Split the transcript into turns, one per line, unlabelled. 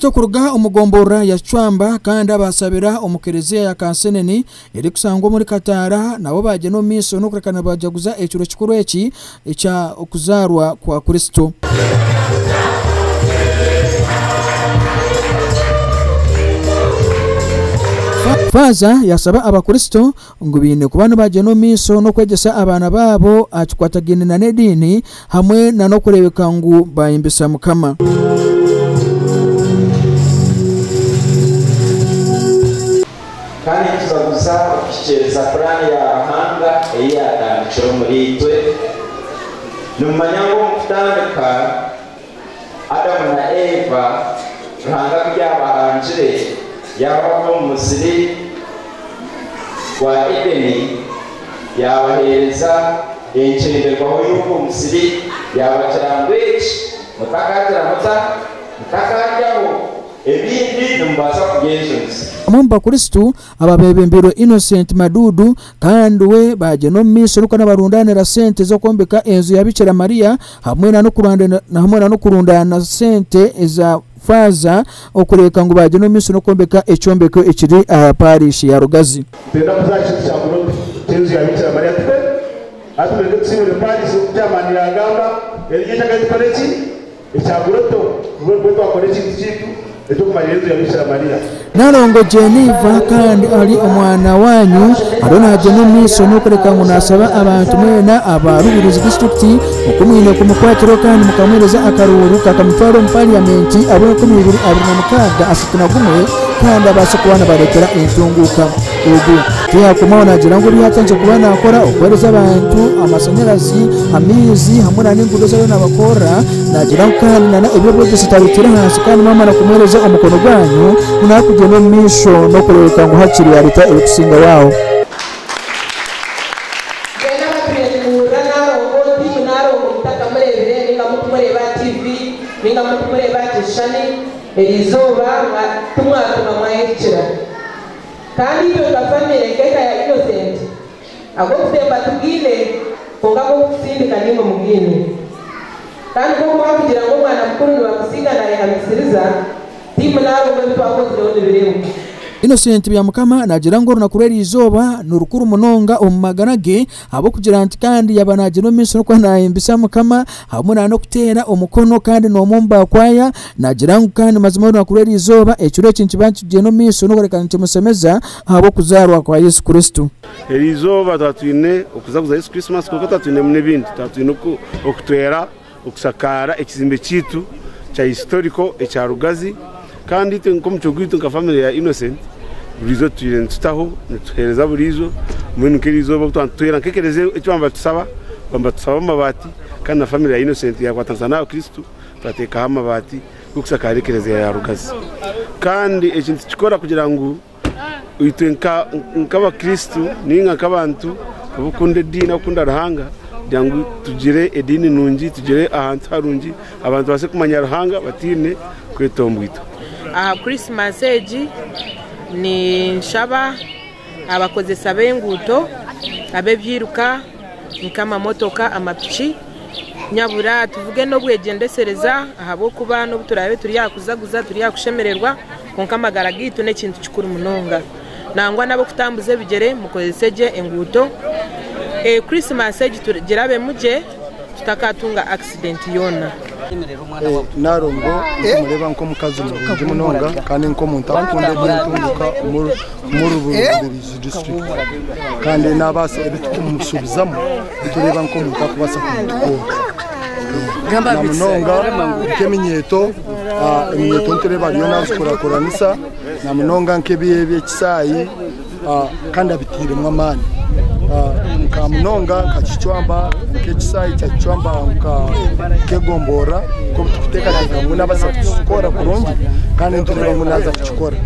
Abakristo kuruga umugombora ya Chwamba kandi abasabira umukereziya ya Kanseneni eri kusangwa muri Katara nabo baje no miso no kurekana bajaguza ekiro kikuru eki echa okuzarwa kwa Kristo. Faza yasaba abakristo ngo bine kubana baje no miso no kwegesa abana babo achikwatagene na nedini hamwe na no kurebeka ngo bayimbisa mukama.
Kandi tuzaguza ukiceza plani ya hanga eyatandikiro muri itwe numanyango mutandika Adamu na Eva ruhanga by'abahanjire yaba mu musiri wa Edeni yabahereza encenderwaho y'uko musiri yabacarangwechi mutakajyaho ebindi numbaza kugenzuza
Amamba Kristo ababebembero Innocent Madudu kandi we baje no miso nuko nabarundanira sente zo kombeka enzu ya Bikira Maria hamwe no kurundana sente eza Faza okureka ngo baje no miso no kombeka ecombeko ekiri parish ya Rugazi.
Tenda kuzashitsa ngo enzu ya Bikira Maria twe atubege tsiwe parish cyamani yagamba erigita kazikoreki ecyaguroto ubwo twakoreki kitu
Narongo Jennifer kandi ali omwana wanyu arona jeno miso no kureka ngo nasaba abantu mwena abarubiriza district okumwine kumukwatiro kandi mukamwereza akaruru kakamutwaro mu parliament abone ko mibiri abirinamukaga asituna gumwe kandi abasha kubana barekera entunguka ubu tuyakomona gira ngo byatanze kubana akora okwereza abantu amasanyarazi amizi hamwe n'ingudo zayo nabakora nagira kandi na ibyo byose tabitira hasi kandi mama nakumwereza umukono gwanyu munakugeno misho no kureka ngo hakiri ya leta ebisinga wao.
Bena bakwirura naro odi naro mutaka murebere ninga mukumureba TV ninga mukumureba tishani erizoba tumwatuma mwayekira kandi iyo gafamire keka ya Innocent ago kutemba tugile konga ko kusindika ningo mugini kandi ko kugira ngo mwana mukuru ni wakusiga na yakamisiriza timu naro mwe twakoze none biremo.
Innocent byamukama nagira ngo runakurera izoba n'urukuru munonga omumaganage abo kugira anti kandi yabanaje no miso no kwana imbisa mukama hamuna no kutera umukono kandi no mumba kwaya nagira ngo kandi mazima runakurera izoba ekiro kinkibantu je no miso no kurekana kimusemeza abo kuzarwa kwa Yesu Kristo.
Erizoba tatwine okuzaguza Yesu Christmas kuko tatwine munebindi tatwine okutwera okusakara ekizimbe kitu cha historical echa Rugazi kandi nko mugwitu nka family ya Innocent burizo tuyire tutaho tuhereza burizo mwenu kirizo butantwera nkekereze icyo tusaba amabati kandi na family ya Innocent yakwatanzana na Kristo tateka amabati kukusakara kereze ya Rugazi kandi ekintu kikora kugira ngo uitwenka nkaba Kristo ninga kabantu abukunde dina ukunda rahanga dangu tugire edini nungi tugire ahantu harungi abantu base kumanya rahanga batine kwetombwito.
Christmas age ni nshaba abakozesa benguto abebyiruka nkama motoka amapichi nyabura tuvuge no bwegendesereza ahabo kuba no turabe turi yakuzaguza turi yakushemererwa konka magara gitu ne kintu kikuru munonga nangwa nabo kutambuze bigere mukozeseje enguto Christmas age tugerabe muje tutakatunga accident yona.
Narongo mureba nko mukazi mu munonga kandi nko muntakunde bintunguka muri district kandi nabase ebitumusubizamo tureba nko mutakubasa kutukora gamba munonga keminyeto imyeto tureba byo nazikorakoranisa na munonga nkebiyebye kisayi kandi abitire mu amani nkamunonga nkachichwamba nkechisayi chachichwamba nkegombora ko tuteka ngo nabasa kuskora kurungi kandi ntureba ngo naza kuchikora.